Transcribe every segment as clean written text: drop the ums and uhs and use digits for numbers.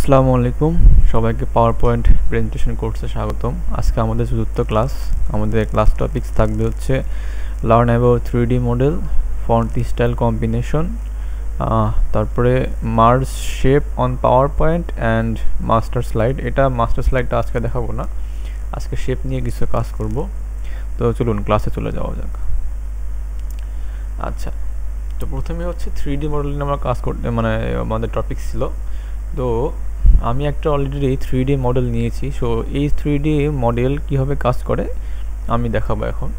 আসসালামু আলাইকুম সবাইকে পাওয়ার পয়েন্ট প্রেজেন্টেশন কোর্সে স্বাগতম। আজকে আমাদের চতুর্থ ক্লাস। আমাদের ক্লাস টপিকস থাকবে হচ্ছে learn about 3D model, font style combination, তারপরে merge shape on PowerPoint and master slide. এটা মাস্টার স্লাইডটা আজকে দেখাবো না, আজকে শেপ নিয়ে কিছু কাজ করব। তো চলুন ক্লাসে চলে যাওয়া যাক। আচ্ছা, তো প্রথমে হচ্ছে 3D মডেল নিয়ে আমরা কাজ করতে আমাদের টপিক ছিল। তো আমি একটা অলরেডি 3D মডেল নিয়েছি। সো এই 3D মডেল কীভাবে কাজ করে আমি দেখাবো এখন।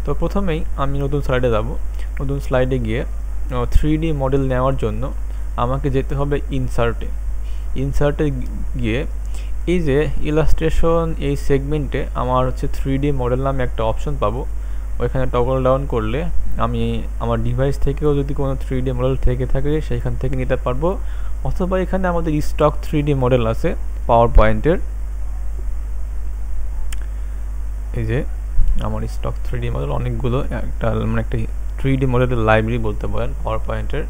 তো প্রথমেই আমি নতুন স্লাইডে যাব। নতুন স্লাইডে গিয়ে 3D মডেল নেওয়ার জন্য আমাকে যেতে হবে ইনসার্টে গিয়ে এই যে ইলাস্ট্রেশন এই সেগমেন্টে আমার হচ্ছে 3D মডেল নামে একটা অপশন পাবো। ওইখানে টগল ডাউন করলে আমি আমার ডিভাইস থেকেও যদি কোনো 3D মডেল থেকে থাকে সেইখান থেকে নিতে পারবো, অথবা এখানে আমাদের স্টক 3D মডেল আছে পাওয়ার পয়েন্টের। এই যে আমার স্টক 3D মডেল অনেকগুলো, একটা 3D মডেলের লাইব্রেরি বলতে পারেন পাওয়ার পয়েন্টের।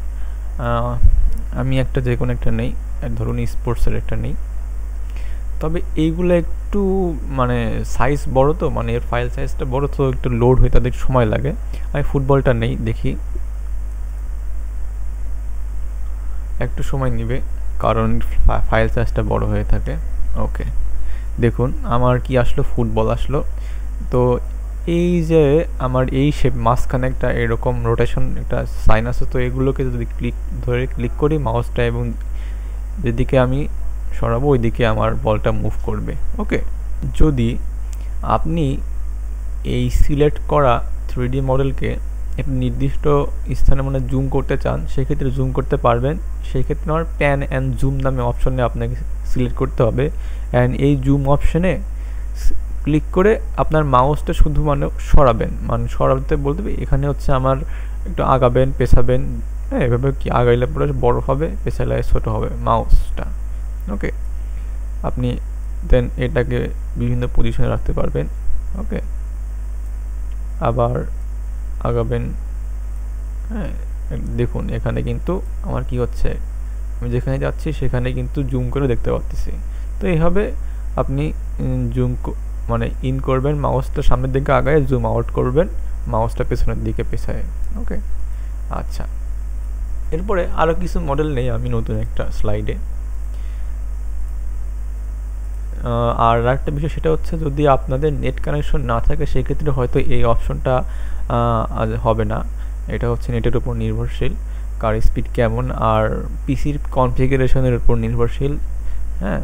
আমি একটা যে কোনো একটা নেই, ধরুন স্পোর্টসের একটা নেই। তবে এইগুলো একটু সাইজ বড়, তো এর ফাইল সাইজটা বড়, তো একটু লোড হয়ে তাদের সময় লাগে। আমি ফুটবলটা নেই, দেখি একটু সময় নেবে কারণ ফাইল সাইজটা বড় হয়ে থাকে। ওকে, দেখুন আমার কি আসলো, ফুটবল আসলো। তো এই যে আমার এই শেপ মাঝখানে একটা এরকম রোটেশন একটা সাইন আছে, তো এগুলোকে যদি ক্লিক করি মাউসটা এবং যেদিকে আমি সরাবো ওইদিকে আমার বলটা মুভ করবে। ওকে, যদি আপনি এই সিলেক্ট করা 3D মডেলকে একটা নির্দিষ্ট স্থানে জুম করতে চান, সেক্ষেত্রে জুম করতে পারবেন। সেই ক্ষেত্রে আমার প্যান অ্যান্ড জুম নামে অপশনে আপনাকে সিলেক্ট করতে হবে। অ্যান্ড এই জুম অপশনে ক্লিক করে আপনার মাউসটা শুধু সরাবেন, সরাতে বলতে এখানে হচ্ছে আমার একটু আগাবেন পেছাবেন, হ্যাঁ এভাবে কি আগাইলে পরে বড় হবে, পেছালে ছোটো হবে মাউসটা। ওকে, আপনি দেন এটাকে বিভিন্ন পজিশনে রাখতে পারবেন। ওকে, আবার আগাবেন। হ্যাঁ দেখুন এখানে কিন্তু আমার কি হচ্ছে, আমি যেখানে যাচ্ছি সেখানে কিন্তু জুম করে দেখতে পাচ্ছি। তো এইভাবে আপনি জুম ইন করবেন, মাউসটা সামনের দিকে আগায়, জুম আউট করবেন মাউসটা পেছনের দিকে পেছায়। ওকে, আচ্ছা, এরপরে আরও কিছু মডেল নেই আমি নতুন একটা স্লাইডে। আর একটা বিষয় সেটা হচ্ছে যদি আপনাদের নেট কানেকশন না থাকে সেক্ষেত্রে হয়তো এই অপশনটা হবে না। এটা হচ্ছে নেটের উপর নির্ভরশীল, কার স্পিড কেমন আর পিসির কনফিগারেশনের উপর নির্ভরশীল। হ্যাঁ,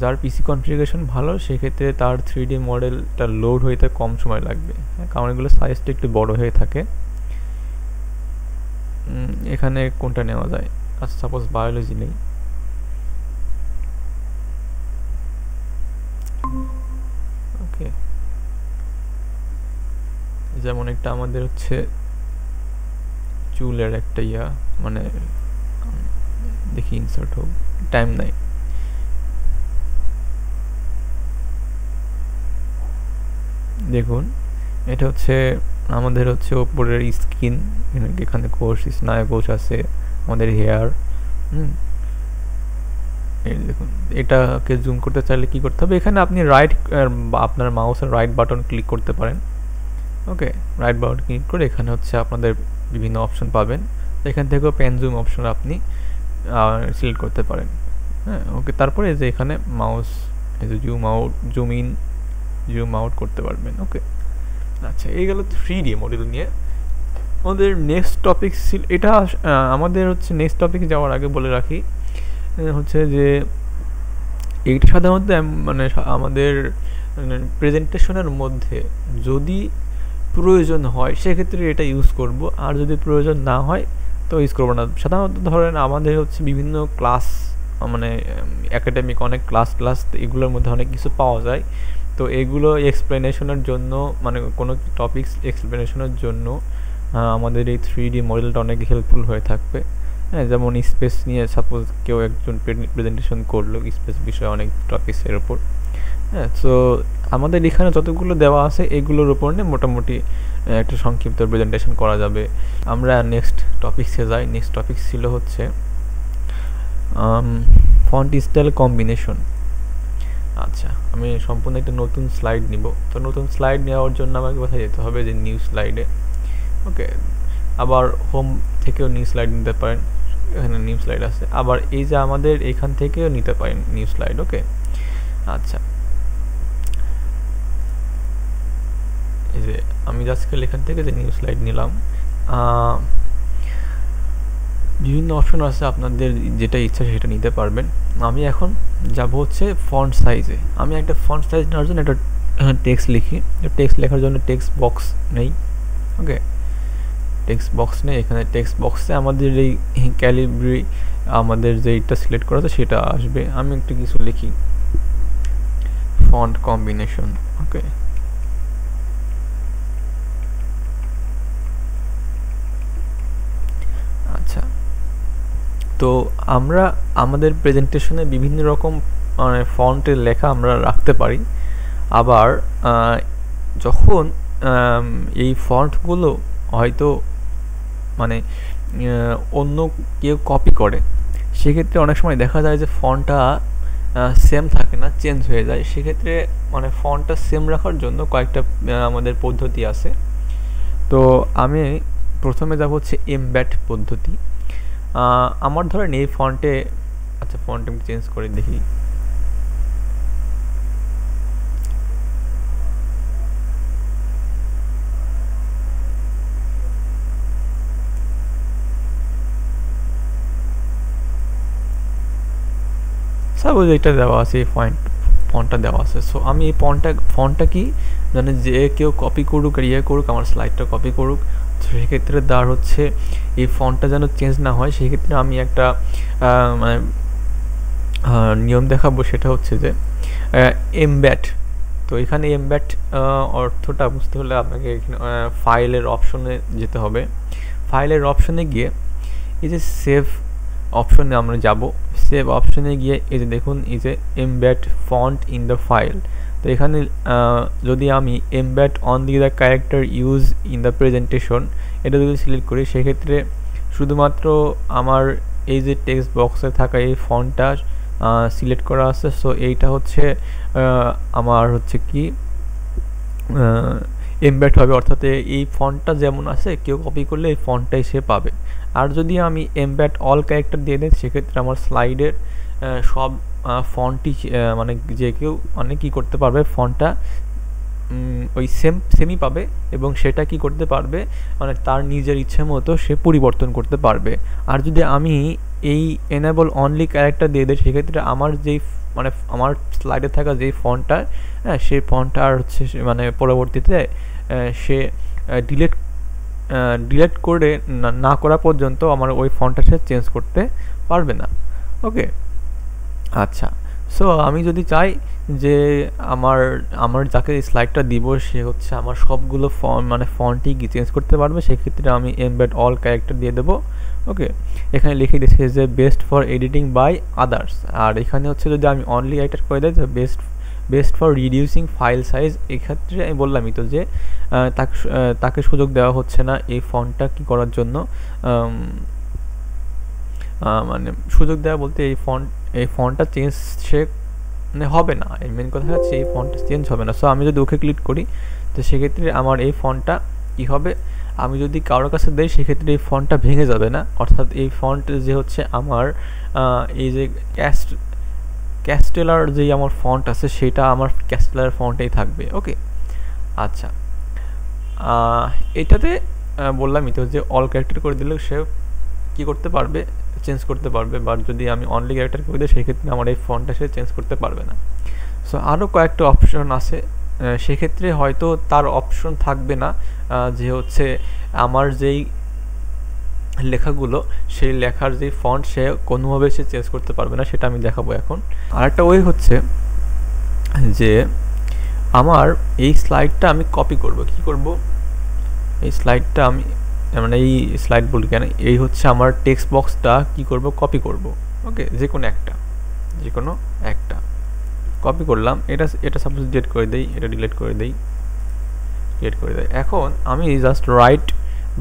যার পিসি কনফিগারেশন ভালো সেক্ষেত্রে তার 3D মডেলটা লোড হইতে কম সময় লাগবে, কারণ এগুলো সাইজটা একটু বড় হয়ে থাকে। এখানে কোনটা নেওয়া যায়? আচ্ছা, সাপোজ বায়োলজি নেই। ওকে, যেমন একটা আমাদের হচ্ছে চুলের একটা দেখি ইনসার্ট হোক, টাইম নাই। দেখুন এটা হচ্ছে আমাদের হচ্ছে ওপরের স্কিন, এখানে কোষ, স্নায়ু কোষ আছে, আমাদের হেয়ার। দেখুন এটাকে জুম করতে চাইলে কি করতে হবে, এখানে আপনি আপনার মাউসের রাইট বাটন ক্লিক করতে পারেন। ওকে, রাইট বাটন ক্লিক করে এখানে হচ্ছে আপনাদের বিভিন্ন অপশন পাবেন, এখান থেকেও প্যান জুম অপশন আপনি সিলেক্ট করতে পারেন। হ্যাঁ, ওকে, তারপরে যে এখানে মাউস এই যে zoom out, zoom in, zoom out করতে পারবেন। ওকে, আচ্ছা, এই গেল 3D মডেল নিয়ে। আমাদের নেক্সট টপিক ছিল এটা, আমাদের হচ্ছে নেক্সট টপিক যাওয়ার আগে বলে রাখি হচ্ছে যে এইটা সাধারণত আমাদের প্রেজেন্টেশনের মধ্যে যদি প্রয়োজন হয় সেক্ষেত্রে এটা ইউজ করব, আর যদি প্রয়োজন না হয় তো ইউজ করবো না। সাধারণত ধরেন আমাদের হচ্ছে বিভিন্ন ক্লাস একাডেমিক অনেক ক্লাস এগুলোর মধ্যে অনেক কিছু পাওয়া যায়। তো এগুলো এক্সপ্লেনেশনের জন্য কোনো টপিকস এক্সপ্লেনেশনের জন্য আমাদের এই 3D মডেলটা অনেক হেল্পফুল হয়ে থাকবে। হ্যাঁ, যেমন স্পেস নিয়ে সাপোজ কেউ একজন প্রেজেন্টেশন করলো স্পেস বিষয়ে অনেক টপিক্সের ওপর। হ্যাঁ, তো আমাদের এখানে যতগুলো দেওয়া আছে এগুলোর উপর নিয়ে মোটামুটি একটা সংক্ষিপ্ত প্রেজেন্টেশন করা যাবে। আমরা নেক্সট টপিক্সে যাই। নেক্সট টপিক ছিল হচ্ছে ফন্ট স্টাইল কম্বিনেশন। আচ্ছা, আমি সম্পূর্ণ একটা নতুন স্লাইড নিব। তো নতুন স্লাইড নেওয়ার জন্য আমাকে কোথায় যেতে হবে, যে নিউ স্লাইডে। ওকে, আবার হোম থেকেও নিউ স্লাইড নিতে পারেন, এখানে নিউ স্লাইড আছে। আবার এই যে আমাদের এখান থেকেও নিতে পারেন নিউ স্লাইড। ওকে, আচ্ছা, এই যে আমি জাস্ট এখান থেকে যে নিউ স্লাইড নিলাম, বিভিন্ন অপশন আছে, আপনাদের যেটা ইচ্ছা সেটা নিতে পারবেন। আমি এখন যাব হচ্ছে ফন্ট সাইজে। আমি একটা ফন্ট সাইজ নেওয়ার জন্য একটা টেক্সট লিখি। টেক্সট লেখার জন্য টেক্সট বক্স নেই। ওকে, টেক্সট বক্স নেই, এখানে টেক্সট বক্সে আমাদের এই ক্যালিব্রি আমাদের যেটা সিলেক্ট করা আছে সেটা আসবে। আমি একটু কিছু লিখি, ফন্ট কম্বিনেশন। ওকে, আচ্ছা, তো আমরা আমাদের প্রেজেন্টেশনে বিভিন্ন রকম মানে ফন্টের লেখা আমরা রাখতে পারি। আবার যখন এই ফন্টগুলো হয়তো মানে অন্য কেউ কপি করে, সেক্ষেত্রে অনেক সময় দেখা যায় যে ফন্টটা সেম থাকে না, চেঞ্জ হয়ে যায়। সেক্ষেত্রে মানে ফন্টটা সেম রাখার জন্য কয়েকটা আমাদের পদ্ধতি আছে। তো আমি প্রথমে যাব হচ্ছে এমব্যাট পদ্ধতি। আমার ধরেন এই ফন্টে, আচ্ছা ফন্ট আমি চেঞ্জ করে দেখি। সাপোজ এটা দেওয়া আছে, এই ফন্টটা দেওয়া আছে। সো আমি এই ফন্টটা কি মানে যে কেউ কপি করুক আর ইয়ে করুক, আমার স্লাইডটা কপি করুক, সেক্ষেত্রে তার হচ্ছে এই ফন্টটা যেন চেঞ্জ না হয়, সেক্ষেত্রে আমি একটা মানে নিয়ম দেখাবো। সেটা হচ্ছে যে এমব্যাট। তো এখানে এমব্যাট অর্থটা বুঝতে হলে আপনাকে এখানে ফাইলের অপশনে যেতে হবে। ফাইলের অপশনে গিয়ে এই যে সেভ অপশনে আমরা যাব। সেভ অপশনে গিয়ে এই যে দেখুন, এই যে embed font in the file. তো এখানে যদি আমি embed only the character use in the presentation এটা যদি সিলেক্ট করি, সেক্ষেত্রে শুধুমাত্র আমার এই যে টেক্সট বক্সে থাকা এই ফন্টটা সিলেক্ট করা আছে। সো এইটা হচ্ছে আমার হচ্ছে কি এমব্যাট হবে, অর্থাৎ এই ফন্টটা যেমন আছে কেউ কপি করলে এই ফন্টটাই সে পাবে। আর যদি আমি এমব্যাট অল ক্যারেক্টার দিয়ে দিই, সেক্ষেত্রে আমার স্লাইডের সব ফন্টই মানে যে কেউ মানে কী করতে পারবে, ফন্টটা ওই সেমই পাবে, এবং সেটা কি করতে পারবে মানে তার নিজের ইচ্ছে মতো সে পরিবর্তন করতে পারবে। আর যদি আমি এই এনেবল অনলি ক্যারেক্টার দিয়ে দিই, সেক্ষেত্রে আমার যেই মানে আমার স্লাইডে থাকা যেই ফন্টটা, হ্যাঁ সেই ফন্টটা আর হচ্ছে মানে পরবর্তীতে সে ডিলেট করে না করা পর্যন্ত আমার ওই ফন্টটা সে চেঞ্জ করতে পারবে না। ওকে, আচ্ছা, সো আমি যদি চাই যে আমার যাকে স্লাইডটা দিব সে হচ্ছে আমার সবগুলো মানে ফন্টই চেঞ্জ করতে পারবে, সেক্ষেত্রে আমি এমবেড অল ক্যারেক্টার দিয়ে দেবো। ওকে, এখানে লিখে দিচ্ছে যে best for editing by others. আর এখানে হচ্ছে যদি আমি অনলি রাইটার করে দেয়, best for reducing file size. এক্ষেত্রে আমি বললামই তো যে তাকে সুযোগ দেওয়া হচ্ছে না এই ফন্টটা কি করার জন্য, মানে সুযোগ দেওয়া বলতে এই ফন্টটা চেঞ্জ সে মানে হবে না। এই মেন কথা হচ্ছে এই ফন্টটা চেঞ্জ হবে না। সো আমি যদি ওকে ক্লিক করি, তো সেক্ষেত্রে আমার এই ফন্টটা কী হবে, আমি যদি কারোর কাছে দেই সেক্ষেত্রে এই ফন্টটা ভেঙে যাবে না। অর্থাৎ এই ফন্ট যে হচ্ছে আমার এই যে ক্যাস্টেলার যেই আমার ফন্ট আছে সেটা আমার ক্যাস্টেলার ফন্টেই থাকবে। ওকে, আচ্ছা, এটাতে বললামই তো যে অল ক্যারেক্টার করে দিলে সে কী করতে পারবে, চেঞ্জ করতে পারবে। বাট যদি আমি অনলি ক্যারেক্টার করে দিই, সেক্ষেত্রে আমার এই ফন্টটা সে চেঞ্জ করতে পারবে না। সো আরও কয়েকটা অপশন আছে, সেক্ষেত্রে হয়তো তার অপশন থাকবে না যে হচ্ছে আমার যেই লেখাগুলো সেই লেখার যে ফন্ট সে কোনোভাবে সে চেঞ্জ করতে পারবে না, সেটা আমি দেখাবো এখন। আরেকটা ওয়ে হচ্ছে যে আমার এই স্লাইডটা আমি কপি করব। কি করব, এই স্লাইডটা আমি মানে এই স্লাইড বলি কেন, এই হচ্ছে আমার টেক্সট বক্সটা কি করব, কপি করব। ওকে, যে কোনো একটা কপি করলাম। এটা সাপোজ ডিলিট করে দেই, এটা ডিলিট করে দেই। এখন আমি জাস্ট রাইট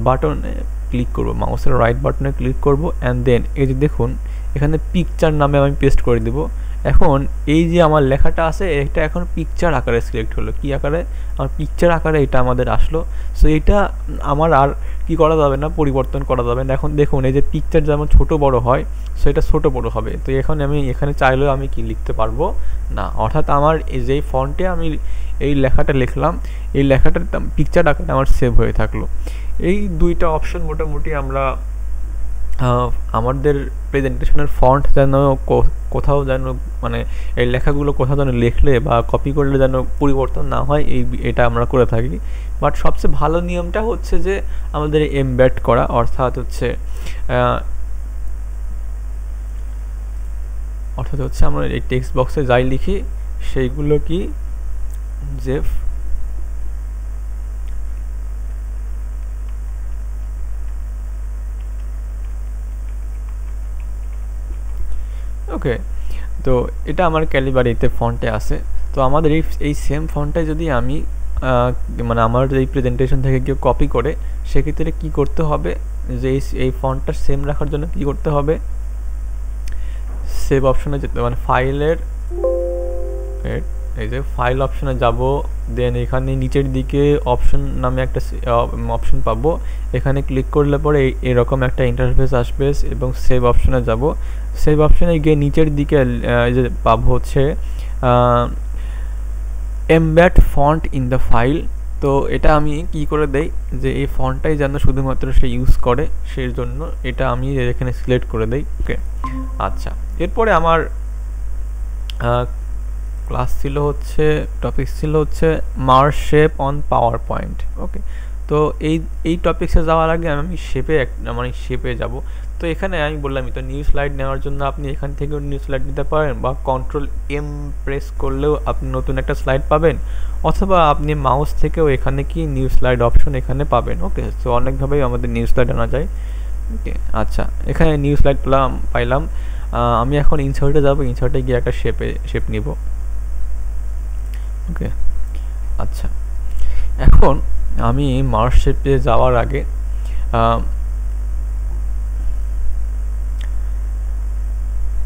বাটনে ক্লিক করব, মাউসের রাইট বাটনে ক্লিক করব, অ্যান্ড দেন এই যে দেখুন এখানে পিকচার নামে আমি পেস্ট করে দিব। এখন এই যে আমার লেখাটা আছে এটা এখন পিকচার আকারে সিলেক্ট হলো। কি আকারে? আমার পিকচার আকারে এটা আমাদের আসলো। সো এটা আমার আর কি করা যাবে না, পরিবর্তন করা যাবে না। এখন দেখুন এই যে পিকচার যেমন ছোট বড় হয়, সো এটা ছোট বড় হবে। তো এখন আমি এখানে চাইলেও আমি কি লিখতে পারবো না, অর্থাৎ আমার এই যে ফন্টে আমি এই লেখাটা লিখলাম, এই লেখাটার পিকচার আকারে আমার সেভ হয়ে থাকলো। এই দুইটা অপশন মোটামুটি আমরা আমাদের প্রেজেন্টেশনের ফন্ট যেন কোথাও যেন মানে এই লেখাগুলো কোথাও যেন লিখলে বা কপি করলে যেন পরিবর্তন না হয়, এটা আমরা করে থাকি। বাট সবচেয়ে ভালো নিয়মটা হচ্ছে যে আমাদের এমবেড করা, অর্থাৎ হচ্ছে আমরা এই টেক্সট বক্সে যাই লিখি সেইগুলো কি যে ওকে, তো এটা আমার ক্যালিবারিতে ফন্টে আছে। তো আমাদের এই সেম ফন্টে যদি আমি মানে আমার এই প্রেজেন্টেশন থেকে কেউ কপি করে, সেক্ষেত্রে কি করতে হবে যে এই ফন্টটা সেম রাখার জন্য কি করতে হবে, সেভ অপশনে যেতে, মানে ফাইলের এই যে ফাইল অপশনে যাব, দেন এখানে নিচের দিকে অপশন নামে একটা অপশন পাবো। এখানে ক্লিক করলে পরে এরকম একটা ইন্টারফেস আসবে এবং সেভ অপশনে যাব। সেভ অপশনে গিয়ে নিচের দিকে এই যে পাবো হচ্ছে embed font in the file. তো এটা আমি কি করে দেই যে এই ফন্টটাই যেন শুধুমাত্র সে ইউজ করে, সেই জন্য এটা আমি এখানে সিলেক্ট করে দেই। ওকে, আচ্ছা, এরপরে আমার ক্লাস ছিল হচ্ছে, টপিক ছিল হচ্ছে merge shape on PowerPoint. Okay, তো এই টপিক্সে যাওয়ার আগে আমি শেপে যাব। তো এখানে আমি বললাম তো নিউ স্লাইড নেওয়ার জন্য আপনি এখান থেকেও নিউ স্লাইড নিতে পারেন, বা কন্ট্রোল এম প্রেস করলেও আপনি নতুন একটা স্লাইড পাবেন, অথবা আপনি মাউস থেকেও এখানে কি নিউ স্লাইড অপশন এখানে পাবেন। ওকে, তো অনেকভাবেই আমাদের নিউ স্লাইড আনা যায়। ওকে, আচ্ছা, এখানে নিউ স্লাইড পাইলাম। আমি এখন ইনসার্টে যাব, ইনসার্টে গিয়ে একটা শেপ নিব। ওকে, আচ্ছা, এখন আমি মার্জ শেপে যাওয়ার আগে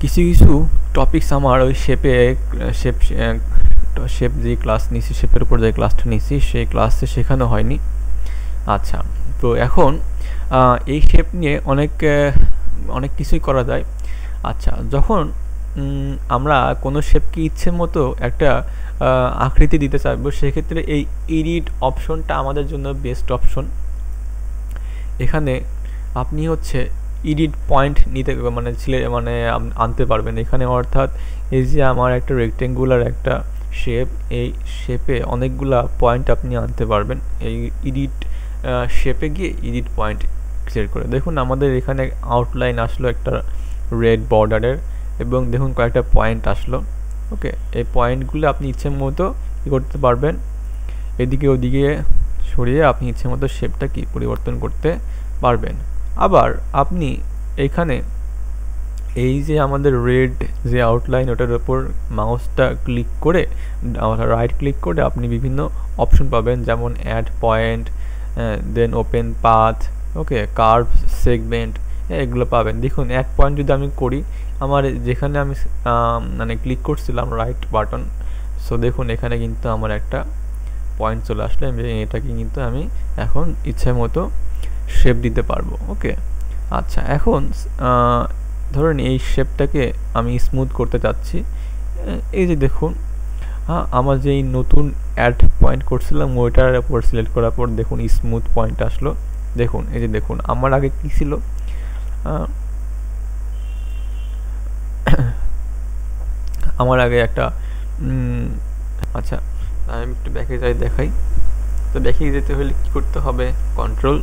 কিছু টপিকস আমার ওই শেপ যে ক্লাস নিছি, শেপের উপর যে ক্লাসটা নিছি সেই ক্লাসে শেখানো হয়নি। আচ্ছা, তো এখন এই শেপ নিয়ে অনেক কিছুই করা যায়। আচ্ছা, যখন আমরা কোনো শেপকে ইচ্ছে মতো একটা আকৃতি দিতে চাইবো, সেক্ষেত্রে এই এডিট অপশনটা আমাদের জন্য বেস্ট অপশন। এখানে আপনি হচ্ছে এডিট পয়েন্ট নিতে মানে আনতে পারবেন এখানে, অর্থাৎ এই যে আমার একটা রেক্টেঙ্গুলার একটা শেপ, এই শেপে অনেকগুলা পয়েন্ট আপনি আনতে পারবেন। এই এডিট শেপে গিয়ে এডিট পয়েন্ট ক্লিক করে দেখুন আমাদের এখানে আউটলাইন আসলো একটা রেড বর্ডারের, এবং দেখুন কয়েকটা পয়েন্ট আসলো। ওকে, এই পয়েন্টগুলো আপনি ইচ্ছে মতো কী করতে পারবেন, এদিকে ওদিকে সরিয়ে আপনি ইচ্ছে মতো শেপটা কি পরিবর্তন করতে পারবেন। আবার আপনি এখানে এই যে আমাদের রেড যে আউটলাইন, ওটার উপর মাউসটা ক্লিক করে, রাইট ক্লিক করে আপনি বিভিন্ন অপশন পাবেন, যেমন add point, then open path, okay, curve, segment, এগুলো পাবেন। দেখুন অ্যাড পয়েন্ট যদি আমি করি, আমার যেখানে আমি মানে ক্লিক করছিলাম রাইট বাটন, সো দেখুন এখানে কিন্তু আমার একটা পয়েন্ট চলে আসলো। এটাকে কিন্তু আমি এখন ইচ্ছে মতো শেপ দিতে পারবো। ওকে, আচ্ছা, এখন ধরুন এই শেপটাকে আমি স্মুথ করতে চাচ্ছি। এই যে দেখুন আমার যেই নতুন অ্যাড পয়েন্ট করছিলাম ওইটার উপর সিলেক্ট করার পর দেখুন স্মুথ পয়েন্ট আসলো। দেখুন এই যে দেখুন আমার আগে কি ছিল, আমার আগে একটা আচ্ছা আমি একটু ব্যাকে যাই দেখাই। তো ব্যাকে যেতে হলে কি করতে হবে, কন্ট্রোল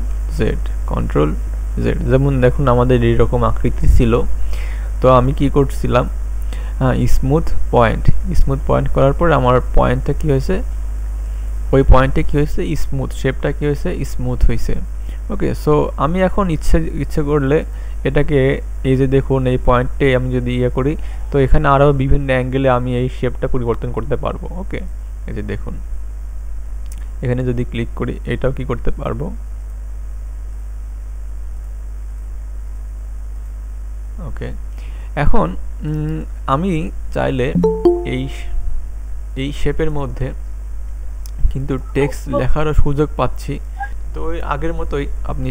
জেড, যেমন দেখুন আমাদের এইরকম আকৃতি ছিল। তো আমি কি করছিলাম, স্মুথ পয়েন্ট করার পর আমার পয়েন্টটা কি হয়েছে, ওই পয়েন্টে কি হয়েছে, স্মুথ শেপটা কি হয়েছে, স্মুথ হয়েছে। ওকে, সো আমি এখন ইচ্ছে করলে এটাকে এই যে দেখুন এই পয়েন্টে আমি যদি করি, তো এখানে আরও বিভিন্ন অ্যাঙ্গেলে আমি এই শেপটা পরিবর্তন করতে পারবো। ওকে, এই যে দেখুন এখানে যদি ক্লিক করি এটাও কি করতে পারবো। ওকে, এখন আমি চাইলে এই শেপের মধ্যে কিন্তু টেক্সট লেখারও সুযোগ পাচ্ছি। তো ওই আগের মতোই আপনি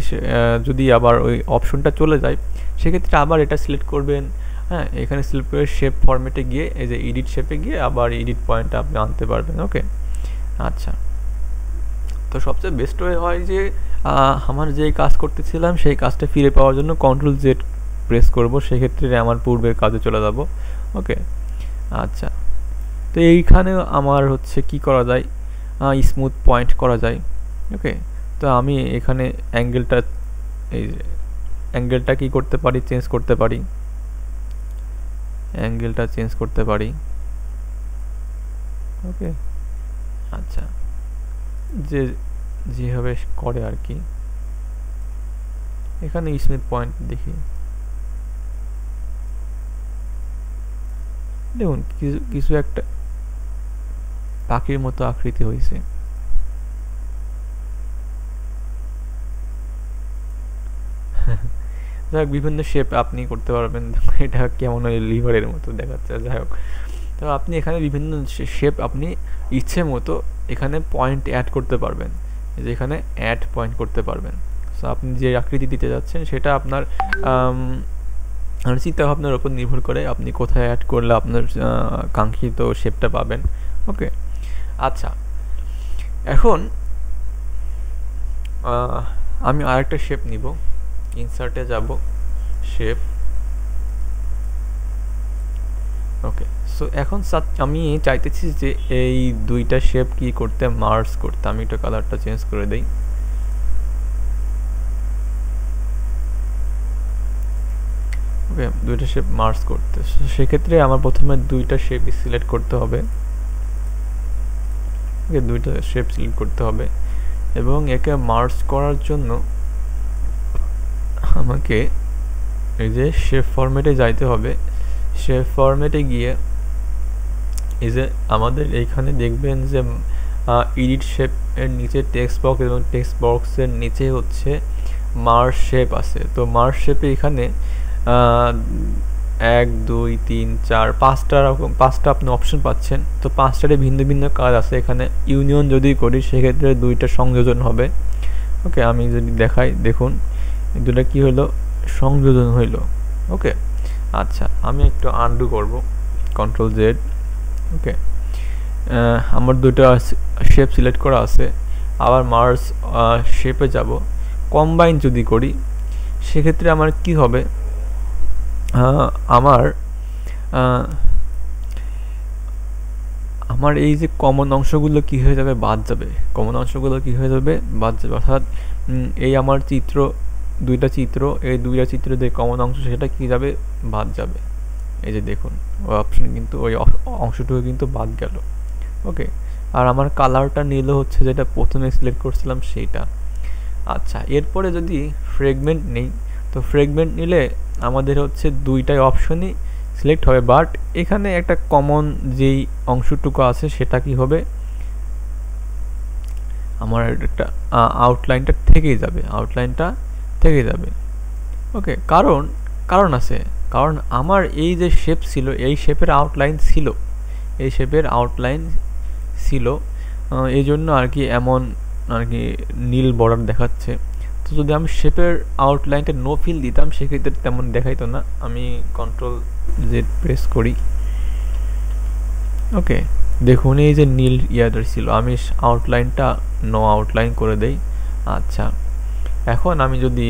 যদি আবার ওই অপশনটা চলে যায় সেক্ষেত্রে আবার এটা সিলেক্ট করবেন। হ্যাঁ, এখানে সিলেক্ট করে শেপ ফরম্যাটে গিয়ে এই যে এডিট শেপে গিয়ে আবার এডিট পয়েন্টটা আপনি আনতে পারবেন। ওকে, আচ্ছা। তো সবচেয়ে বেস্ট ওয়ে হয় যে আমার যেই কাজ করতেছিলাম সেই কাজটা ফিরে পাওয়ার জন্য Ctrl Z প্রেস করব, সেক্ষেত্রে আমার পূর্বের কাজে চলে যাব। ওকে, আচ্ছা। তো এইখানেও আমার হচ্ছে কি করা যায়, স্মুথ পয়েন্ট করা যায়। ওকে, তো আমি এখানে অ্যাঙ্গেলটা এই যে অ্যাঙ্গেলটা কি করতে পারি, চেঞ্জ করতে পারি, অ্যাঙ্গেলটা চেঞ্জ করতে পারি। ওকে, আচ্ছা, যেভাবে করে আর কি। এখানে স্মুথ পয়েন্ট দেখি, দেখুন কিছু একটা পাখির মতো আকৃতি হয়েছে। যাই হোক, বিভিন্ন শেপ আপনি করতে পারবেন। এটা কেমন ওই লিভারের মতো দেখাচ্ছে, যাই হোক। তো আপনি এখানে বিভিন্ন শেপ আপনি ইচ্ছে মতো এখানে পয়েন্ট অ্যাড করতে পারবেন, যে এখানে অ্যাড পয়েন্ট করতে পারবেন। সো আপনি যে আকৃতি দিতে যাচ্ছেন সেটা আপনার চিন্তা ভাবনার উপর নির্ভর করে আপনি কোথায় অ্যাড করলে আপনার কাঙ্ক্ষিত শেপটা পাবেন। ওকে, আচ্ছা। এখন আমি আরেকটা শেপ নিব, ইনসার্টে যাব, শেপ। ওকে, সো এখন আমি চাইতেছি যে এই দুইটা শেপ কি করতে, মার্জ করতে। আমি একটু কালারটা চেঞ্জ করে দেই। ওকে, দুইটা শেপ মার্জ করতে, সেক্ষেত্রে আমার প্রথমে দুইটা শেপ সিলেক্ট করতে হবে। ওকে, দুইটা শেপ সিলেক্ট করতে হবে এবং একে মার্জ করার জন্য আমাকে এই যে শেপ ফরম্যাটে যাইতে হবে। শেপ ফরম্যাটে গিয়ে এই যে আমাদের এইখানে দেখবেন যে এডিট শেপ এর নিচে টেক্সট বক্স এবং টেক্সট বক্সের নিচে হচ্ছে মার্জ শেপ আছে। তো মার্জ শেপে এখানে 1 2 3 4 5টা আপনি অপশন পাচ্ছেন। তো 5টারে ভিন্ন ভিন্ন কাজ আছে। এখানে ইউনিয়ন যদি করি সেক্ষেত্রে 2টা সংযোজন হবে। ওকে, আমি যদি দেখাই, দেখুন দুটা কি হলো, সংযোজন হইল। ওকে, আচ্ছা, আমি একটু আনডু করব, Ctrl Z। ওকে, আমার দুটো শেপ সিলেক্ট করা আছে। আবার মার্জ শেপে যাব, কম্বাইন যদি করি সেক্ষেত্রে আমার কি হবে, আমার এই যে কমন অংশগুলো কি হয়ে যাবে, বাদ যাবে। কমন অংশগুলো কি হয়ে যাবে, বাদ যাবে। অর্থাৎ এই আমার দুইটা চিত্র, এই দুইটা চিত্র যে কমন অংশ সেটা কি যাবে, বাদ যাবে। এই যে দেখুন ওই অপশন কিন্তু ওই অংশটুকু কিন্তু বাদ গেল। ওকে, আর আমার কালারটা নিল হচ্ছে যেটা প্রথমে সিলেক্ট করছিলাম সেইটা। আচ্ছা, এরপরে যদি ফ্রেগমেন্ট নেই, তো ফ্রেগমেন্ট নিলে আমাদের হচ্ছে দুইটাই অপশনই সিলেক্ট হবে, বাট এখানে একটা কমন যেই অংশটুকু আছে সেটা কি হবে, আমার একটা আউটলাইনটা থেকেই যাবে। ওকে, কারণ আছে, কারণ আমার এই যে শেপ ছিল, এই শেপের আউটলাইন ছিল, এই জন্য আর কি এমন আর কি নীল বর্ডার দেখাচ্ছে। তো যদি আমি শেপের আউটলাইনটা নো ফিল দিতাম সেক্ষেত্রে তেমন দেখাইতো না। আমি Ctrl Z প্রেস করি। ওকে, দেখুন এই যে নীল ইয়ারটা ছিল, আমি আউটলাইনটা নো আউটলাইন করে দেই। আচ্ছা, এখন আমি যদি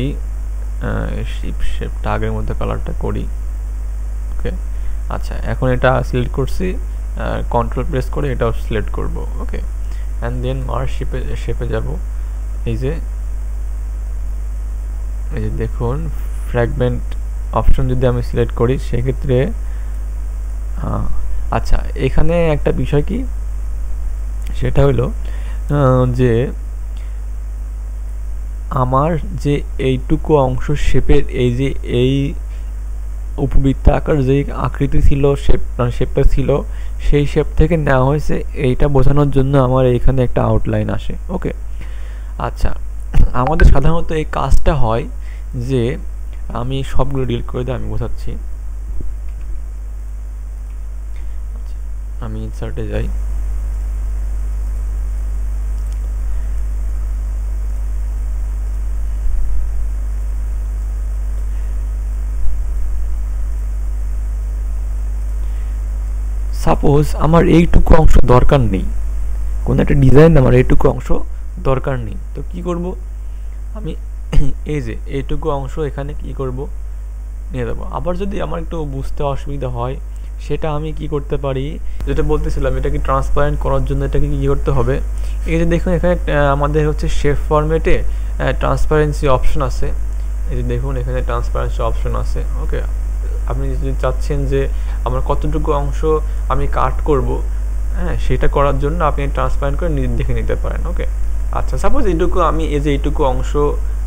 শেপটা আগের মধ্যে কালারটা করি। ওকে, আচ্ছা, এখন এটা সিলেক্ট করছি, Ctrl প্রেস করে এটাও সিলেক্ট করব। ওকে, অ্যান্ড দেন মার্জ শেপে যাব। এই যে দেখুন ফ্র্যাগমেন্ট অপশন যদি আমি সিলেক্ট করি সেক্ষেত্রে আচ্ছা, এখানে একটা বিষয় কি, সেটা হলো যে আমার যে এইটুকু অংশ শেপের এই উপবৃত্তাকার যে আকৃতি ছিল, শেপটা ছিল, সেই শেপ থেকে নেওয়া হয়েছে এইটা বোঝানোর জন্য আমার এখানে একটা আউটলাইন আসে। ওকে, আচ্ছা, আমাদের সাধারণত এই কাজটা হয় যে আমি সবগুলো ডিলিট করে দিই, আমি বোঝাচ্ছি। আমি ইনসার্টে যাই, সাপোজ আমার এইটুকু অংশ দরকার নেই, কোনো একটা ডিজাইন আমার এইটুকু অংশ দরকার নেই, তো কি করব আমি এই যে এইটুকু অংশ এখানে কি করব নিয়ে দেবো। আবার যদি আমার একটু বুঝতে অসুবিধা হয় সেটা আমি কি করতে পারি, যেটা বলতেছিলাম এটাকে ট্রান্সপারেন্ট করার জন্য এটাকে কি করতে হবে, এই যে দেখুন এখানে আমাদের হচ্ছে শেপ ফরম্যাটে ট্রান্সপারেন্সি অপশন আছে, এই যে দেখুন এখানে ট্রান্সপারেন্সি অপশন আছে। ওকে, আপনি যদি চাচ্ছেন যে আমার কতটুকু অংশ আমি কাট করব, হ্যাঁ সেটা করার জন্য আপনি ট্রান্সপারেন্ট করে দেখে নিতে পারেন। ওকে, আচ্ছা সাপোজ এইটুকু আমি এই যে এইটুকু অংশ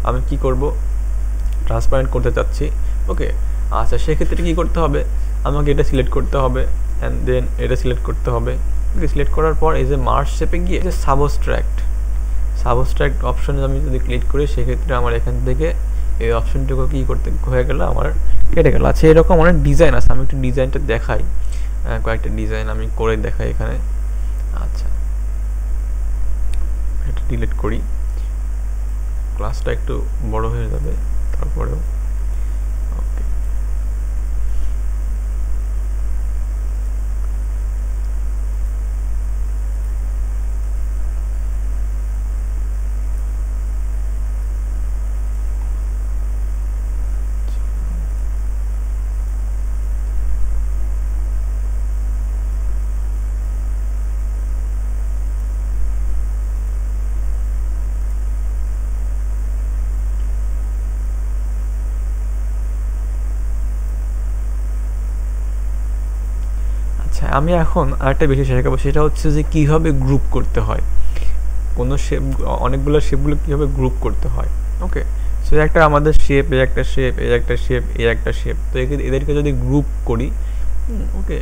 আমি কি করব ট্রান্সপারেন্ট করতে চাচ্ছি। ওকে, আচ্ছা সেক্ষেত্রে কি করতে হবে, আমাকে এটা সিলেক্ট করতে হবে অ্যান্ড দেন এটা সিলেক্ট করতে হবে। সিলেক্ট করার পর এই যে মার্জ শেপে গিয়ে যে সাবস্ট্রাক্ট অপশনে আমি যদি ক্লিক করি সেক্ষেত্রে আমার এখান থেকে এই অপশনটুকু কি করতে হয়ে গেল, আমার কেটে গেল। আচ্ছা এরকম অনেক ডিজাইন আছে, আমি একটু ডিজাইনটা দেখাই, কয়েকটা ডিজাইন আমি করে দেখাই এখানে। আচ্ছা এটা ডিলিট করি, ক্লাসটা একটু বড় হয়ে যাবে তারপরেও। ওকে, আমি এখন আরেকটা বিষয় শেখাবো, সেটা হচ্ছে যে কীভাবে গ্রুপ করতে হয়, কোনো শেপ অনেকগুলো শেপগুলো কীভাবে গ্রুপ করতে হয়। ওকে, সো একটা আমাদের শেপ, এই একটা শেপ, এই একটা শেপ, এই একটা শেপ, তো এদেরকে যদি গ্রুপ করি, ওকে,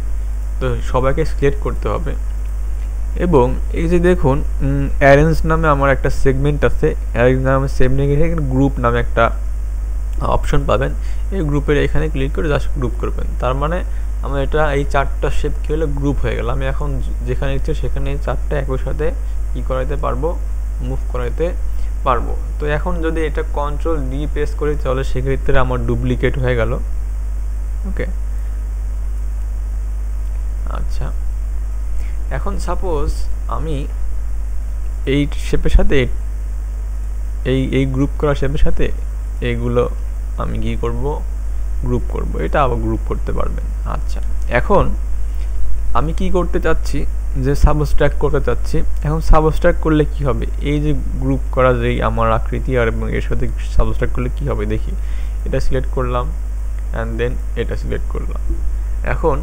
তো সবাইকে সিলেক্ট করতে হবে। এবং এই যে দেখুন অ্যারেঞ্জ নামে আমার একটা সেগমেন্ট আছে, অ্যারেঞ্জ নামে সেগমেন্ট, এখানে গ্রুপ নামে একটা অপশন পাবেন, এই গ্রুপের এখানে ক্লিক করে জাস্ট গ্রুপ করবেন। তার মানে আমার এটা এই চারটা শেপ কী হলো, গ্রুপ হয়ে গেল। আমি এখন যেখানে ইচ্ছে সেখানে চারটা একই সাথে কী করাইতে পারবো, মুভ করাইতে পারবো। তো এখন যদি এটা কন্ট্রোল ডি প্রেস করি তাহলে সেক্ষেত্রে আমার ডুপ্লিকেট হয়ে গেল। ওকে, আচ্ছা এখন সাপোজ আমি এই শেপের সাথে এই গ্রুপ করা শেপের সাথে এইগুলো আমি কি করব, গ্রুপ করব, এটা আবার গ্রুপ করতে পারবেন। আচ্ছা এখন আমি কি করতে চাচ্ছি, যে সাবস্ট্রাক্ট করতে চাচ্ছি। এখন সাবস্ট্রাক্ট করলে কি হবে, এই যে গ্রুপ করা যেই আমার আকৃতি আর এবং এর সাথে সাবস্ট্রাক্ট করলে কি হবে দেখি, এটা সিলেক্ট করলাম অ্যান্ড দেন এটা সিলেক্ট করলাম। এখন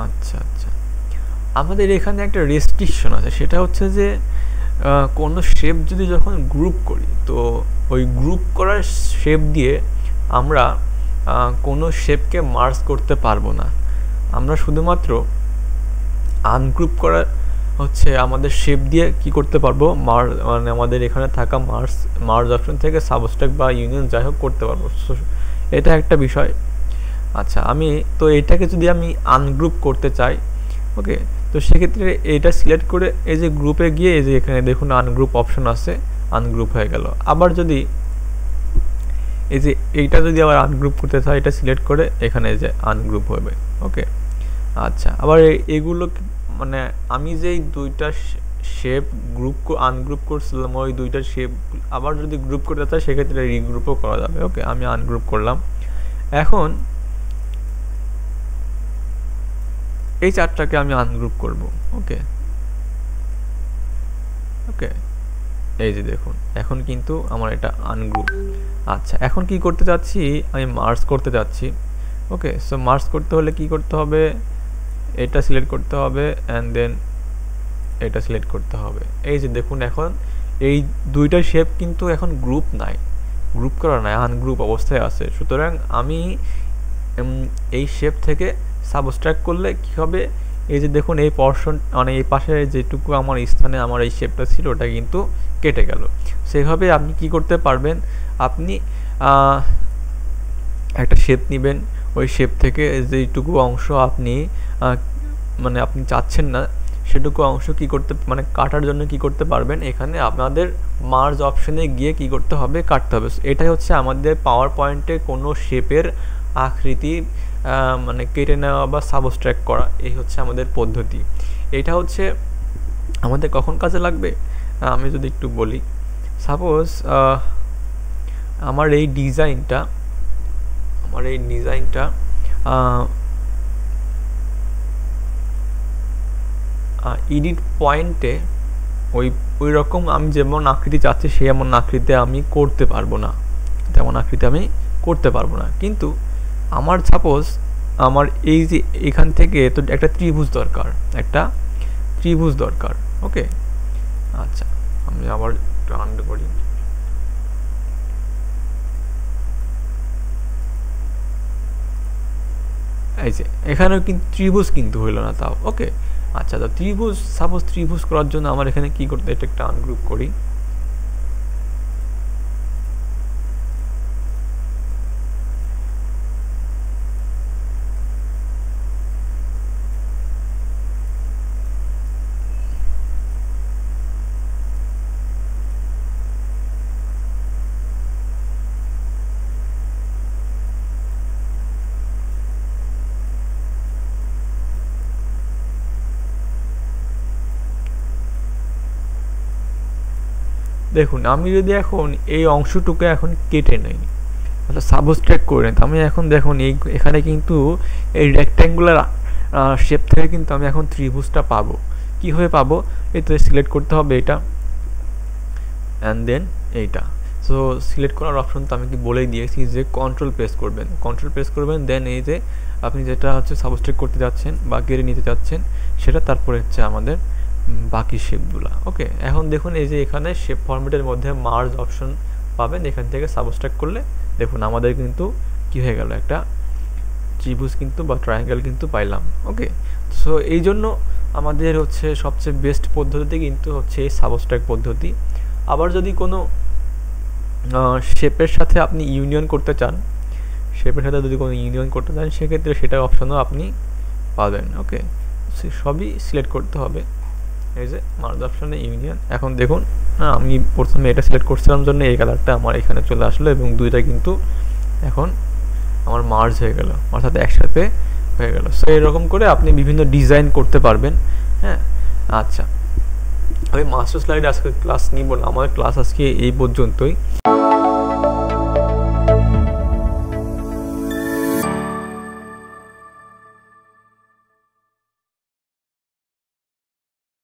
আচ্ছা আচ্ছা আমাদের এখানে একটা রেস্ট্রিকশন আছে, সেটা হচ্ছে যে কোনো শেপ যদি যখন গ্রুপ করি, তো ওই গ্রুপ করার শেপ দিয়ে আমরা কোনো শেপকে মার্জ করতে পারবো না। আমরা শুধুমাত্র আনগ্রুপ করা হচ্ছে আমাদের শেপ দিয়ে কি করতে পারবো, মানে আমাদের এখানে থাকা মার্জ অপশন থেকে সাবস্ট্রাক্ট বা ইউনিয়ন যাই হোক করতে পারবো। এটা একটা বিষয়। আচ্ছা আমি তো এটাকে যদি আমি আনগ্রুপ করতে চাই, ওকে, তো সেক্ষেত্রে এটা সিলেক্ট করে এই যে গ্রুপে গিয়ে এই যে এখানে দেখুন আনগ্রুপ অপশন আছে, আনগ্রুপ হয়ে গেল। আবার যদি এই যে এইটা যদি আবার আনগ্রুপ করতে চাই, এটা সিলেক্ট করে এখানে যে আনগ্রুপ হবে। ওকে, আচ্ছা আবার এগুলো মানে আমি যেই দুইটা শেপ গ্রুপ আনগ্রুপ করছিলাম, ওই দুইটা শেপ আবার যদি গ্রুপ করতে চাই সেক্ষেত্রে রিগ্রুপও করা যাবে। ওকে, আমি আনগ্রুপ করলাম। এখন এই চারটাকে আমি আনগ্রুপ করব। ওকে ওকে, এই যে দেখুন এখন কিন্তু আমার এটা আনগ্রুপ। আচ্ছা এখন কি করতে চাচ্ছি, আমি মার্জ করতে চাচ্ছি। ওকে, সো মার্জ করতে হলে কি করতে হবে, এটা সিলেক্ট করতে হবে অ্যান্ড দেন এটা সিলেক্ট করতে হবে। এই যে দেখুন এখন এই দুইটা শেপ কিন্তু এখন গ্রুপ নাই, গ্রুপ করা নাই, আনগ্রুপ অবস্থায় আছে। সুতরাং আমি এই শেপ থেকে সাবস্ট্রাক্ট করলে কি হবে, এই যে দেখুন এই পোরশন মানে এই পাশে যেটুকু আমার স্থানে আমার এই শেপটা ছিল ওটা কিন্তু কেটে গেল। সেভাবে আপনি কি করতে পারবেন, আপনি একটা শেপ নেবেন, ওই শেপ থেকে যেটুকু অংশ আপনি মানে আপনি চাচ্ছেন না সেটুকু অংশ কি করতে মানে কাটার জন্য কি করতে পারবেন, এখানে আপনাদের মার্জ অপশনে গিয়ে কি করতে হবে, কাটতে হবে। এটাই হচ্ছে আমাদের পাওয়ার পয়েন্টে কোনো শেপের আকৃতি মানে কেটে নেওয়া বা সাবস্ট্রাক্ট করা, এই হচ্ছে আমাদের পদ্ধতি। এটা হচ্ছে আমাদের কখন কাজে লাগবে আমি যদি একটু বলি, সাপোজ আমার এই ডিজাইনটা এডিট পয়েন্টে ওই রকম আমি যেমন আকৃতি চাচ্ছি সেই এমন আকৃতি আমি করতে পারবো না, কিন্তু আমার সাপোজ আমার এই যে এখান থেকে তো একটা ত্রিভুজ দরকার, ওকে। আচ্ছা আমি আবার টার্ন করি, এই যে এখানেও কিন্তু ত্রিভুজ কিন্তু হইল না তাও, ওকে। আচ্ছা তো সাপোজ ত্রিভুজ করার জন্য আমার এখানে কি করতে, এটা একটা আনগ্রুপ করি, দেখুন আমি যদি এখন এই অংশটুকু এখন কেটে নেই, অর্থাৎ সাবস্ট্রাক্ট করে নেই, আমি এখন দেখুন এখানে কিন্তু এই রেক্ট্যাঙ্গুলার শেপ থেকে কিন্তু আমি এখন ত্রিভুজটা পাবো। কীভাবে পাবো, এই তো সিলেক্ট করতে হবে এটা অ্যান্ড দেন এইটা। সো সিলেক্ট করার অপশন তো আমি কি বলেই দিয়েছি যে কন্ট্রোল প্রেস করবেন, দেন এই যে আপনি যেটা হচ্ছে সাবস্ট্রাক্ট করতে যাচ্ছেন বা কেটে নিতে যাচ্ছেন সেটা, তারপরে হচ্ছে আমাদের বাকি শেপগুলা, ওকে। এখন দেখুন এই যে এখানে শেপ ফরম্যাটের মধ্যে মার্জ অপশন পাবেন, এখান থেকে সাবস্ট্রাক্ট করলে দেখুন আমাদের কিন্তু কি হয়ে গেল, একটা ত্রিভুজ কিন্তু বা ট্রায়াঙ্গেল কিন্তু পাইলাম, ওকে। সো এই জন্য আমাদের হচ্ছে সবচেয়ে বেস্ট পদ্ধতি কিন্তু হচ্ছে এই সাবস্ট্রাক্ট পদ্ধতি। আবার যদি কোনো শেপের সাথে আপনি ইউনিয়ন করতে চান, সেক্ষেত্রে সেটা অপশনও আপনি পাবেন, ওকে। সবই সিলেক্ট করতে হবে, এই যে মার্জ অপশনে ইউনিয়ন। এখন দেখুন আমি প্রথমে এটা সিলেক্ট করছিলাম জন্য এই কালারটা আমার এখানে চলে আসলো এবং দুইটা কিন্তু এখন আমার মার্জ হয়ে গেল, অর্থাৎ একসাথে হয়ে গেল। সো এরকম করে আপনি বিভিন্ন ডিজাইন করতে পারবেন, হ্যাঁ। আচ্ছা আমি মাস্টার স্লাইডে আজকে ক্লাস নিব না, আমাদের ক্লাস আজকে এই পর্যন্তই।